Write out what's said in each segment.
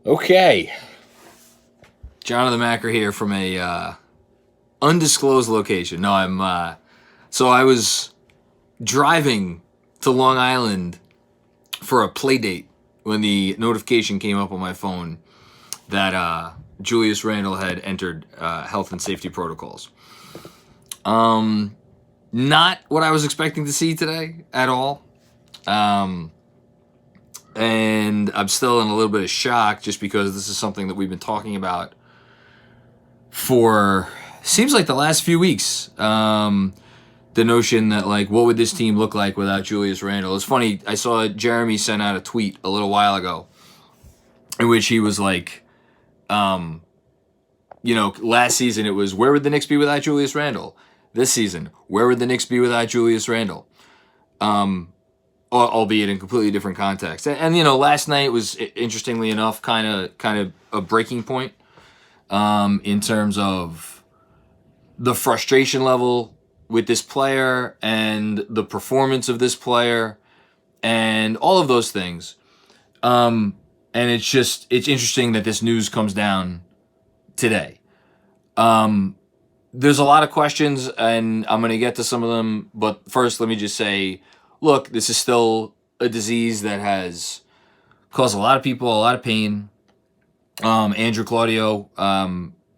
Okay. Jonathan Macker here from a undisclosed location. No, so I was driving to Long Island for a play date when the notification came up on my phone that Julius Randle had entered health and safety protocols. Not what I was expecting to see today at all. And I'm still in a little bit of shock just because this is something that we've been talking about for, seems like the last few weeks. The notion that, like, what would this team look like without Julius Randle? It's funny, I saw Jeremy send out a tweet a little while ago in which he was like, last season it was, where would the Knicks be without Julius Randle? This season, where would the Knicks be without Julius Randle? Albeit in completely different context. And last night was, interestingly enough, kind of a breaking point in terms of the frustration level with this player and the performance of this player and all of those things. And it's interesting that this news comes down today. There's a lot of questions, and I'm going to get to some of them. But first, let me just say, look, this is still a disease that has caused a lot of people a lot of pain. Andrew Claudio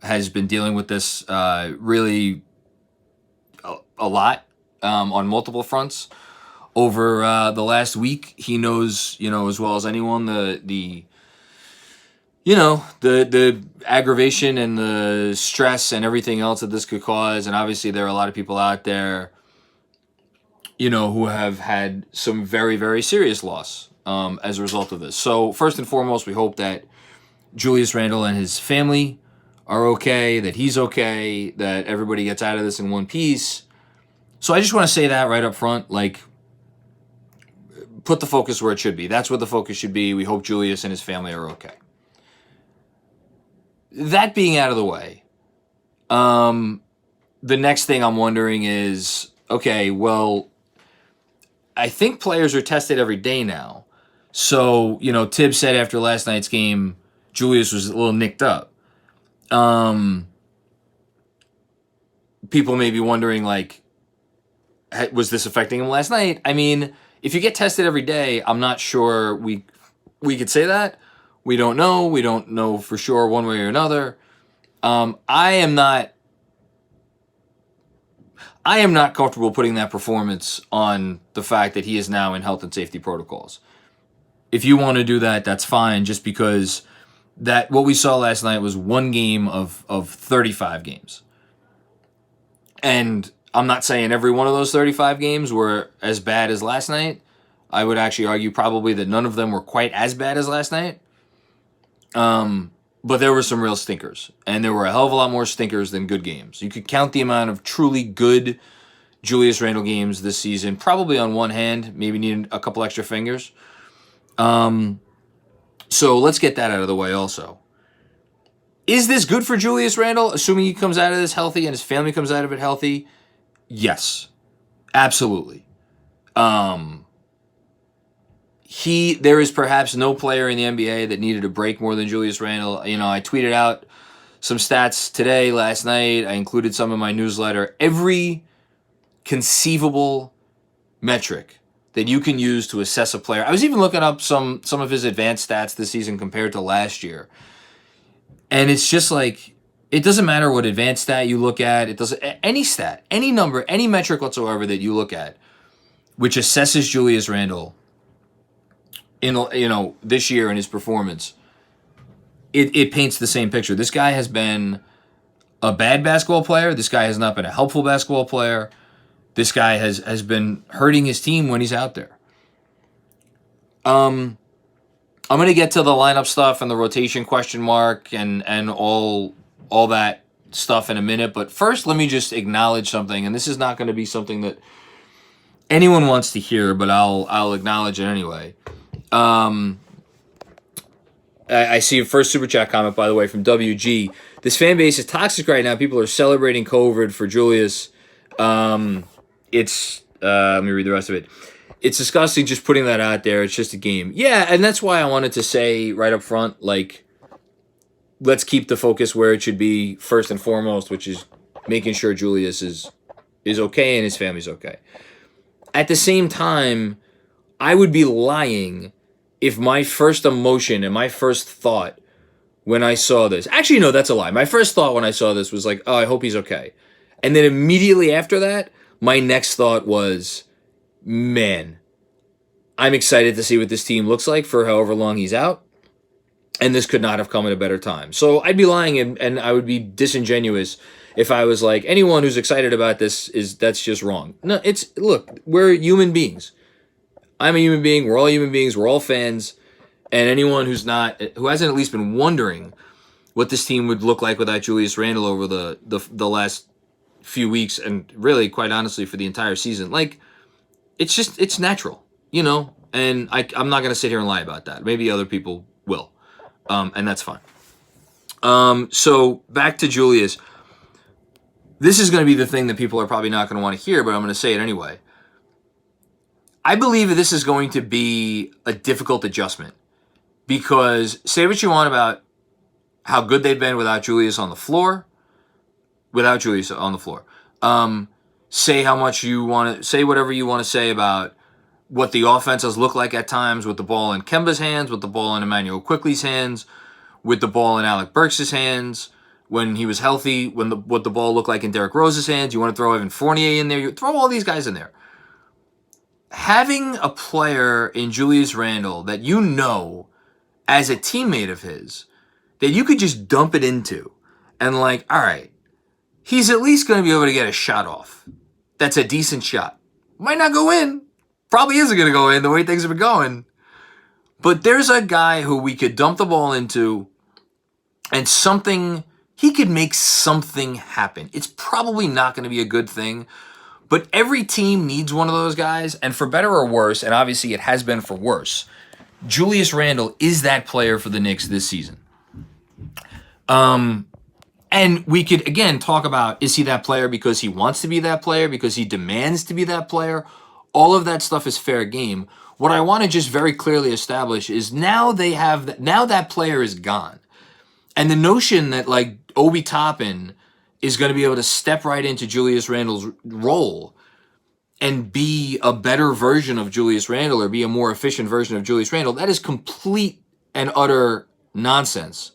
has been dealing with this really a lot on multiple fronts over the last week. He knows, as well as anyone, the aggravation and the stress and everything else that this could cause. And obviously there are a lot of people out there, who have had some very, very serious loss as a result of this. So first and foremost, we hope that Julius Randle and his family are okay, that he's okay, that everybody gets out of this in one piece. So I just want to say that right up front, like, put the focus where it should be. That's what the focus should be. We hope Julius and his family are okay. That being out of the way, the next thing I'm wondering is, okay, well, I think players are tested every day now. So, Tibbs said after last night's game, Julius was a little nicked up. People may be wondering, like, was this affecting him last night? I mean, if you get tested every day, I'm not sure we could say that. We don't know. We don't know for sure one way or another. I am not comfortable putting that performance on the fact that he is now in health and safety protocols. If you want to do that, that's fine, just because that what we saw last night was one game of 35 games. And I'm not saying every one of those 35 games were as bad as last night. I would actually argue probably that none of them were quite as bad as last night. But there were some real stinkers. And there were a hell of a lot more stinkers than good games. You could count the amount of truly good Julius Randle games this season probably on one hand, maybe need a couple extra fingers. So let's get that out of the way also. Is this good for Julius Randle, assuming he comes out of this healthy and his family comes out of it healthy? Yes, absolutely. There is perhaps no player in the NBA that needed a break more than Julius Randle. I tweeted out some stats today, last night. I included some in my newsletter. Every conceivable metric that you can use to assess a player. I was even looking up some of his advanced stats this season compared to last year. And it's just like, it doesn't matter what advanced stat you look at. It doesn't, any stat, any number, any metric whatsoever that you look at, which assesses Julius Randle in this year and his performance, it paints the same picture. This guy has been a bad basketball player. This guy has not been a helpful basketball player. This guy has been hurting his team when he's out there. I'm going to get to the lineup stuff and the rotation question mark and all that stuff in a minute. But first, let me just acknowledge something. And this is not going to be something that anyone wants to hear, but I'll acknowledge it anyway. I see a first super chat comment, by the way, from WG. This fan base is toxic right now. People are celebrating COVID for Julius. Let me read the rest of it. It's disgusting just putting that out there. It's just a game. Yeah, and that's why I wanted to say right up front, like, let's keep the focus where it should be first and foremost, which is making sure Julius is okay and his family's okay. At the same time, I would be lying if my first emotion and my first thought when I saw this, actually, no, that's a lie. My first thought when I saw this was like, oh, I hope he's okay. And then immediately after that, my next thought was, man, I'm excited to see what this team looks like for however long he's out. And this could not have come at a better time. So I'd be lying and I would be disingenuous if I was like, anyone who's excited about this that's just wrong. No, look, we're human beings. I'm a human being. We're all human beings. We're all fans. And anyone who hasn't at least been wondering what this team would look like without Julius Randle over the last few weeks, and really, quite honestly, for the entire season, like, it's natural, you know? And I'm not going to sit here and lie about that. Maybe other people will. And that's fine. So back to Julius. This is going to be the thing that people are probably not going to want to hear, but I'm going to say it anyway. I believe this is going to be a difficult adjustment because say what you want about how good they've been without Julius on the floor. Say how much you want to say, whatever you want to say about what the offenses look like at times with the ball in Kemba's hands, with the ball in Emmanuel Quickley's hands, with the ball in Alec Burks' hands, when he was healthy, what the ball looked like in Derrick Rose's hands. You want to throw Evan Fournier in there. You throw all these guys in there. Having a player in Julius Randle that you know as a teammate of his that you could just dump it into and like, all right, he's at least going to be able to get a shot off. That's a decent shot. Might not go in. Probably isn't going to go in the way things have been going. But there's a guy who we could dump the ball into and he could make something happen. It's probably not going to be a good thing, but every team needs one of those guys, and for better or worse, and obviously it has been for worse, Julius Randle is that player for the Knicks this season. And we could, again, talk about, is he that player because he wants to be that player, because he demands to be that player? All of that stuff is fair game. What I want to just very clearly establish is now that player is gone. And the notion that like Obi Toppin is going to be able to step right into Julius Randle's role and be a better version of Julius Randle or be a more efficient version of Julius Randle, that is complete and utter nonsense.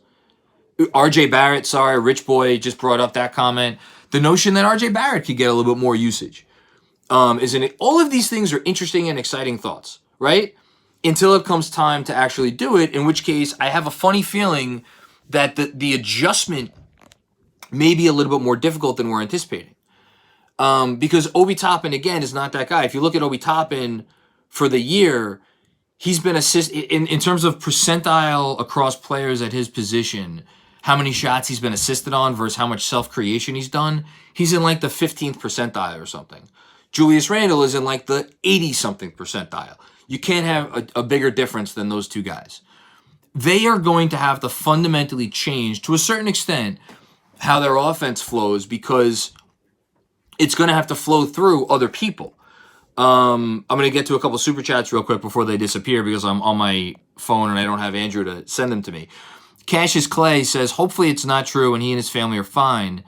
RJ Barrett, sorry, Rich Boy just brought up that comment. The notion that RJ Barrett could get a little bit more usage. Isn't it? All of these things are interesting and exciting thoughts, right? Until it comes time to actually do it, in which case I have a funny feeling that the adjustment may be a little bit more difficult than we're anticipating. Because Obi Toppin, again, is not that guy. If you look at Obi Toppin for the year, he's been in terms of percentile across players at his position, how many shots he's been assisted on versus how much self-creation he's done, he's in like the 15th percentile or something. Julius Randle is in like the 80-something percentile. You can't have a bigger difference than those two guys. They are going to have to fundamentally change, to a certain extent, how their offense flows because it's going to have to flow through other people. I'm going to get to a couple super chats real quick before they disappear because I'm on my phone and I don't have Andrew to send them to me. Cassius Clay says, hopefully it's not true and he and his family are fine.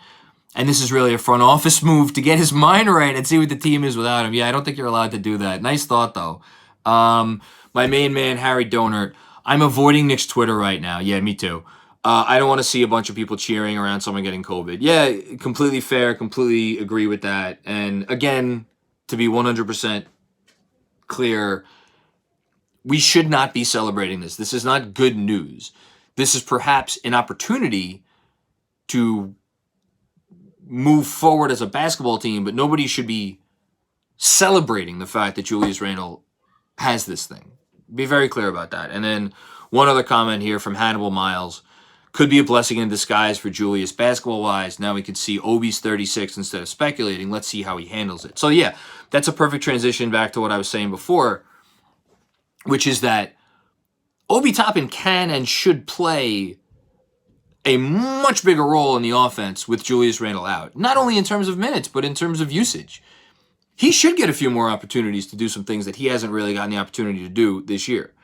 And this is really a front office move to get his mind right and see what the team is without him. Yeah, I don't think you're allowed to do that. Nice thought, though. My main man, Harry Donert. I'm avoiding Knicks Twitter right now. Yeah, me too. I don't want to see a bunch of people cheering around someone getting COVID. Yeah, completely fair. Completely agree with that. And again, to be 100% clear, we should not be celebrating this. This is not good news. This is perhaps an opportunity to move forward as a basketball team, but nobody should be celebrating the fact that Julius Randle has this thing. Be very clear about that. And then one other comment here from Hannibal Miles. Could be a blessing in disguise for Julius basketball-wise. Now we could see Obi's 36 instead of speculating. Let's see how he handles it. So yeah, that's a perfect transition back to what I was saying before, which is that Obi Toppin can and should play a much bigger role in the offense with Julius Randle out. Not only in terms of minutes, but in terms of usage. He should get a few more opportunities to do some things that he hasn't really gotten the opportunity to do this year.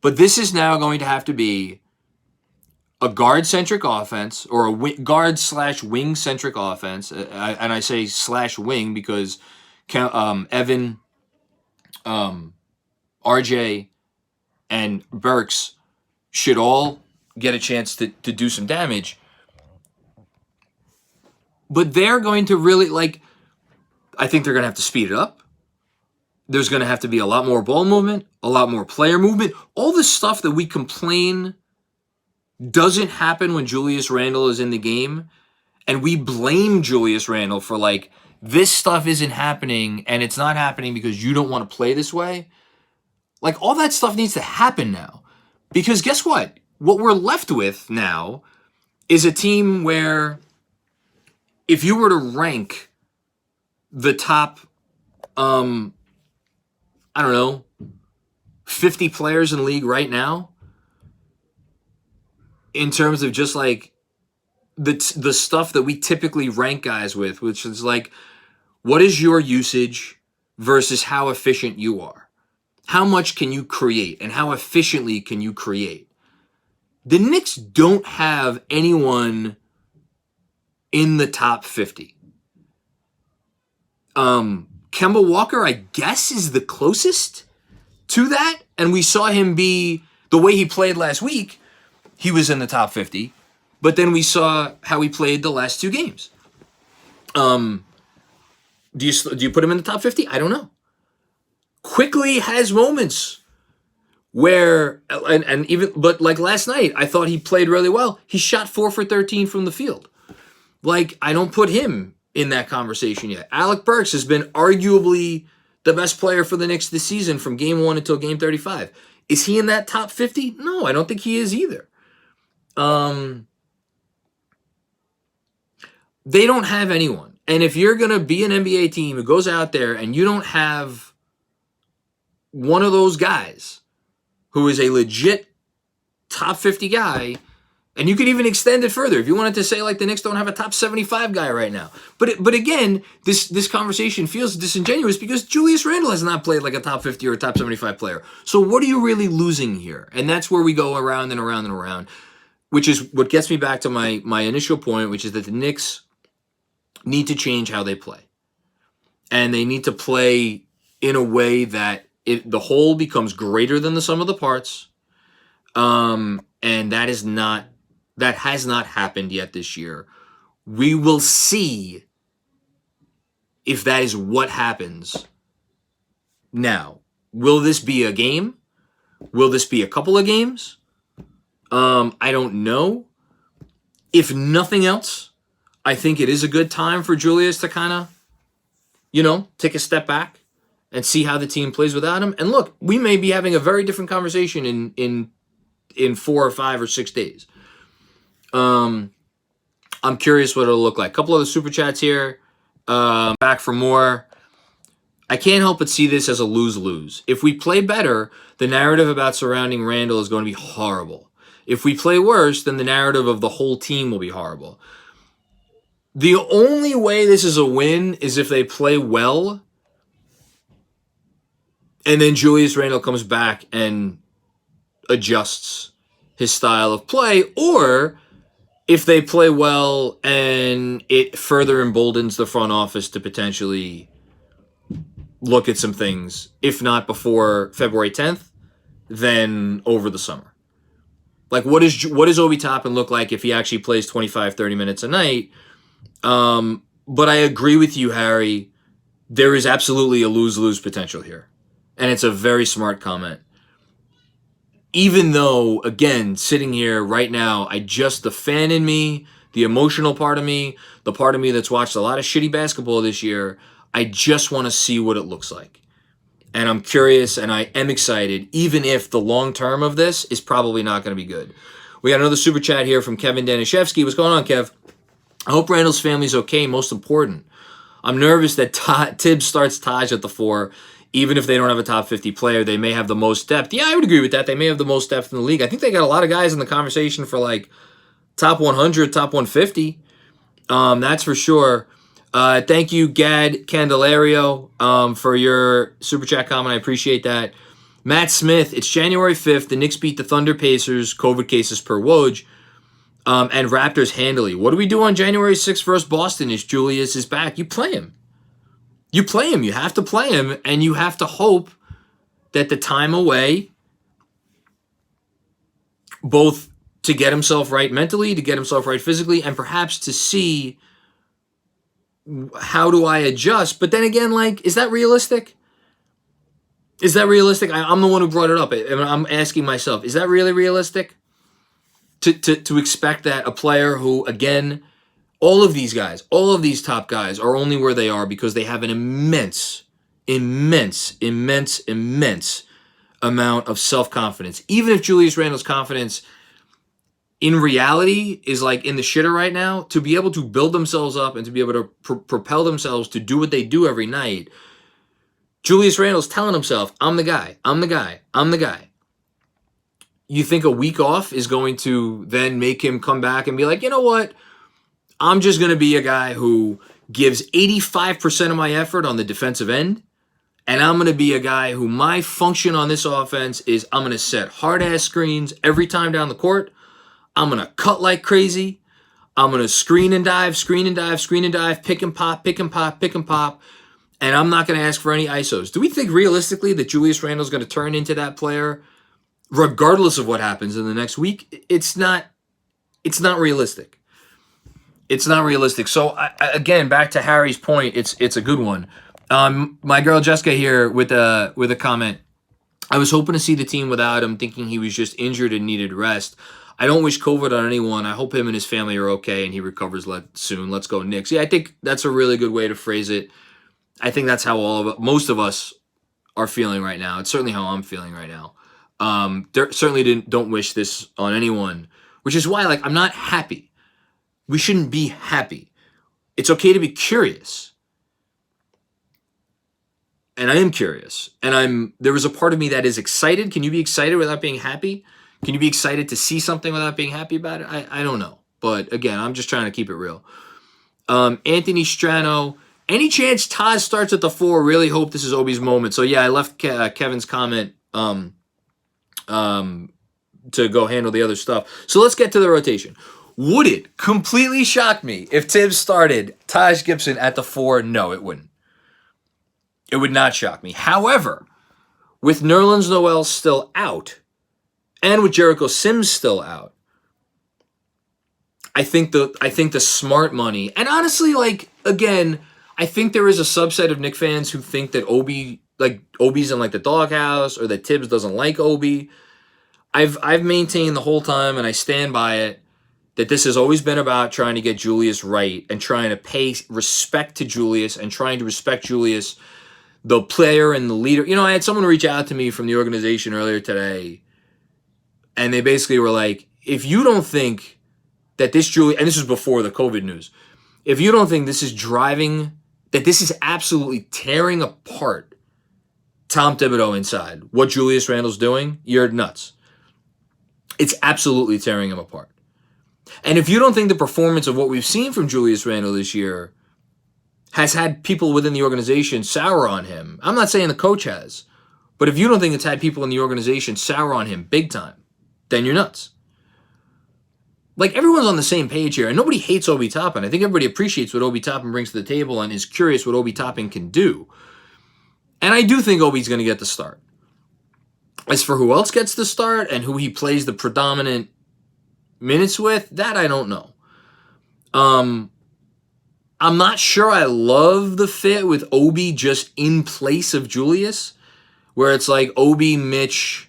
But this is now going to have to be a guard-centric offense, or a guard/wing-centric offense, and I say /wing because Evan, RJ, and Burks should all get a chance to do some damage. But they're going to really, I think they're going to have to speed it up. There's going to have to be a lot more ball movement, a lot more player movement. All the stuff that we complain doesn't happen when Julius Randle is in the game. And we blame Julius Randle for, this stuff isn't happening, and it's not happening because you don't want to play this way. All that stuff needs to happen now. Because guess what? What we're left with now is a team where if you were to rank the top, 50 players in the league right now, in terms of just the stuff that we typically rank guys with, which is what is your usage versus how efficient you are? How much can you create and how efficiently can you create? The Knicks don't have anyone in the top 50. Kemba Walker, I guess, is the closest to that. And we saw him be, the way he played last week, he was in the top 50. But then we saw how he played the last two games. Do you put him in the top 50? I don't know. Quickly has moments where, but last night, I thought he played really well. He shot 4 for 13 from the field. I don't put him in that conversation yet. Alec Burks has been arguably the best player for the Knicks this season from game 1 until game 35. Is he in that top 50? No, I don't think he is either. They don't have anyone. And if you're going to be an NBA team who goes out there and you don't have one of those guys who is a legit top 50 guy, and you could even extend it further if you wanted to say the Knicks don't have a top 75 guy right now. But again, this conversation feels disingenuous because Julius Randle has not played like a top 50 or a top 75 player. So what are you really losing here? And that's where we go around and around and around, which is what gets me back to my initial point, which is that the Knicks need to change how they play. And they need to play in a way that the whole becomes greater than the sum of the parts. And that has not happened yet this year. We will see if that is what happens. Now, will this be a game? Will this be a couple of games? I don't know. If nothing else, I think it is a good time for Julius to kind of, take a step back and see how the team plays without him. And look, we may be having a very different conversation in 4 or 5 or 6 days. I'm curious what it'll look like. A couple other super chats here. Back for more. I can't help but see this as a lose-lose. If we play better, the narrative about surrounding Randle is going to be horrible. If we play worse, then the narrative of the whole team will be horrible. The only way this is a win is if they play well, and then Julius Randle comes back and adjusts his style of play, or if they play well and it further emboldens the front office to potentially look at some things, if not before February 10th, then over the summer. What does Obi Toppin look like if he actually plays 25, 30 minutes a night? But I agree with you, Harry. There is absolutely a lose-lose potential here. And it's a very smart comment. Even though, again, sitting here right now, the fan in me, the emotional part of me, the part of me that's watched a lot of shitty basketball this year, I just want to see what it looks like. And I'm curious and I am excited, even if the long term of this is probably not going to be good. We got another super chat here from Kevin Danishevsky. What's going on, Kev? I hope Randall's family's okay, most important. I'm nervous that Tibbs starts Taj at the 4. Even if they don't have a top 50 player, they may have the most depth. Yeah, I would agree with that. They may have the most depth in the league. I think they got a lot of guys in the conversation for top 100, top 150. That's for sure. Thank you, Gad Candelario, for your super chat comment. I appreciate that. Matt Smith, it's January 5th. The Knicks beat the Thunder Pacers, COVID cases per Woj. And Raptors handily. What do we do on January 6th versus Boston if Julius is back? You play him. You play him. You have to play him, and you have to hope that the time away, both to get himself right mentally, to get himself right physically, and perhaps to see how do I adjust. But then again, like, is that realistic? Is that realistic? I'm the one who brought it up. I'm asking myself, is that really realistic? To expect that a player who, again, all of these guys, all of these top guys are only where they are because they have an immense amount of self-confidence. Even if Julius Randle's confidence in reality is like in the shitter right now, to be able to build themselves up and to be able to propel themselves to do what they do every night, Julius Randle's telling himself, I'm the guy, I'm the guy, I'm the guy. You think a week off is going to then make him come back and be like, you know what? I'm just going to be a guy who gives 85% of my effort on the defensive end. And I'm going to be a guy who my function on this offense is I'm going to set hard-ass screens every time down the court. I'm going to cut like crazy. I'm going to screen and dive, pick and pop, pick and pop, pick and pop. And I'm not going to ask for any ISOs. Do we think realistically that Julius Randle is going to turn into that player regardless of what happens in the next week? It's not realistic. It's not realistic. So again, back to Harry's point, it's a good one. My girl Jessica here with a comment. I was hoping to see the team without him, thinking he was just injured and needed rest. I don't wish COVID on anyone. I hope him and his family are okay and he recovers soon. Let's go Knicks. Yeah, I think that's a really good way to phrase it. I think that's how most of us are feeling right now. It's certainly how I'm feeling right now. Certainly don't wish this on anyone, which is why, like, I'm not happy. We shouldn't be happy. It's okay to be curious. And I am curious. And there is a part of me that is excited. Can you be excited without being happy? Can you be excited to see something without being happy about it? I don't know. But again, I'm just trying to keep it real. Anthony Strano, any chance Taj starts at the 4? Really hope this is Obi's moment. So yeah, I left Kevin's comment to go handle the other stuff. So let's get to the rotation. Would it completely shock me if Tibbs started Taj Gibson at the 4? No, it wouldn't. It would not shock me. However, with Nerlens Noel still out, and with Jericho Sims still out, I think the smart money, and honestly, like, again, I think there is a subset of Knicks fans who think that Obi's in like the doghouse, or that Tibbs doesn't like Obi. I've maintained the whole time, and I stand by it, that this has always been about trying to get Julius right and trying to pay respect to Julius and trying to respect Julius, the player and the leader. You know, I had someone reach out to me from the organization earlier today, and they basically were like, if you don't think that this Julius, and this was before the COVID news, if you don't think this is that this is absolutely tearing apart Tom Thibodeau inside, what Julius Randle's doing, you're nuts. It's absolutely tearing him apart. And if you don't think the performance of what we've seen from Julius Randle this year has had people within the organization sour on him, I'm not saying the coach has, but if you don't think it's had people in the organization sour on him big time, then you're nuts. Like, everyone's on the same page here, and nobody hates Obi Toppin. I think everybody appreciates what Obi Toppin brings to the table and is curious what Obi Toppin can do. And I do think Obi's going to get the start. As for who else gets the start and who he plays the predominant minutes with, that I don't know. I'm not sure I love the fit with Obi just in place of Julius, where it's like Obi, Mitch,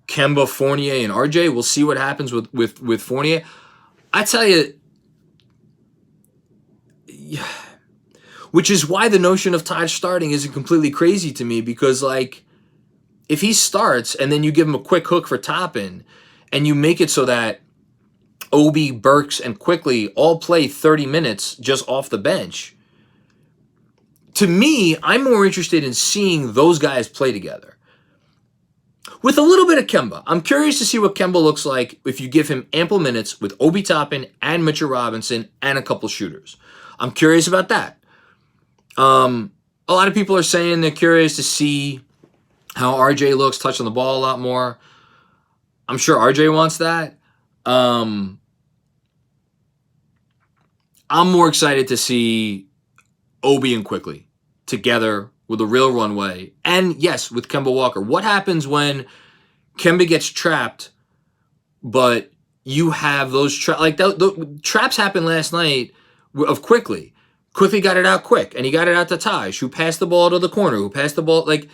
Kemba, Fournier, and RJ. We'll see what happens with Fournier. I tell you, which is why the notion of Taj starting isn't completely crazy to me, because, like, if he starts and then you give him a quick hook for Toppin and you make it so that Obi, Burks, and Quickly all play 30 minutes just off the bench, to me, I'm more interested in seeing those guys play together. With a little bit of Kemba. I'm curious to see what Kemba looks like if you give him ample minutes with Obi Toppin and Mitchell Robinson and a couple shooters. I'm curious about that. A lot of people are saying they're curious to see how RJ looks touching the ball a lot more. I'm sure RJ wants that. I'm more excited to see Obi and Quickly together with a real runway. And yes, with Kemba Walker. What happens when Kemba gets trapped, but you have those the traps happened last night of Quickly. Quickly got it out quick, and he got it out to Taj, who passed the ball to the corner, who passed the ball. Like,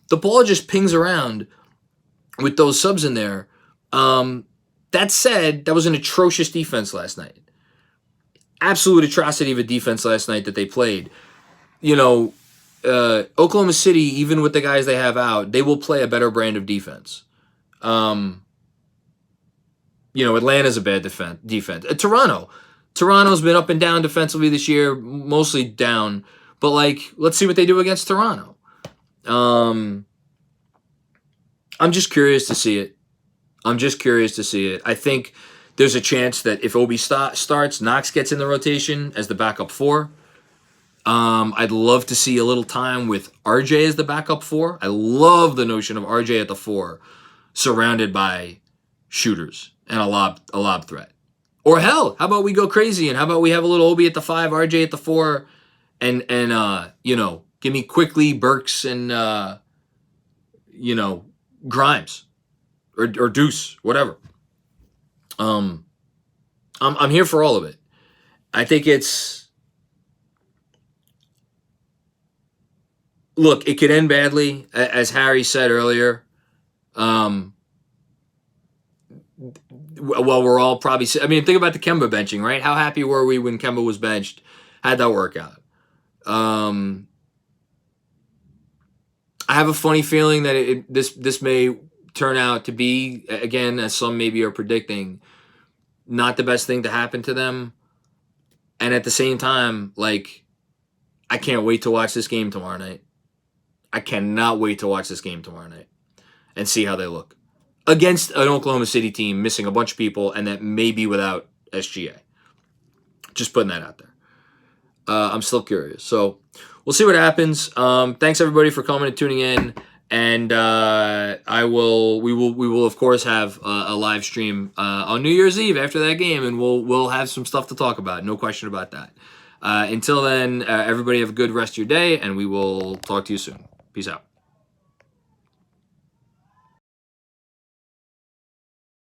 the ball just pings around with those subs in there. That said, that was an atrocious defense last night. Absolute atrocity of a defense last night that they played. You know, Oklahoma City, even with the guys they have out, they will play a better brand of defense. You know, Atlanta's a bad defense. Toronto's been up and down defensively this year, mostly down. But, like, let's see what they do against Toronto. I'm just curious to see it. I think there's a chance that if Obi starts, Knox gets in the rotation as the backup 4. I'd love to see a little time with RJ as the backup 4. I love the notion of RJ at the 4, surrounded by shooters and a lob threat. Or hell, how about we go crazy and how about we have a little Obi at the 5, RJ at the 4, and you know, give me Quickly, Burks, and you know, Grimes or Deuce, whatever. I'm here for all of it. I think it's, look, it could end badly, as Harry said earlier. Well, we're all probably, I mean, think about the Kemba benching, right? How happy were we when Kemba was benched? How'd that work out? I have a funny feeling that this may turn out to be, again, as some maybe are predicting, not the best thing to happen to them. And at the same time, like, I can't wait to watch this game tomorrow night. I cannot wait to watch this game tomorrow night and see how they look against an Oklahoma City team missing a bunch of people and that may be without SGA. Just putting that out there. I'm still curious. So we'll see what happens. Thanks everybody for coming and tuning in. And we will of course have a live stream on New Year's Eve after that game, and we'll have some stuff to talk about. No question about that. Until then, everybody have a good rest of your day, and we will talk to you soon. Peace out.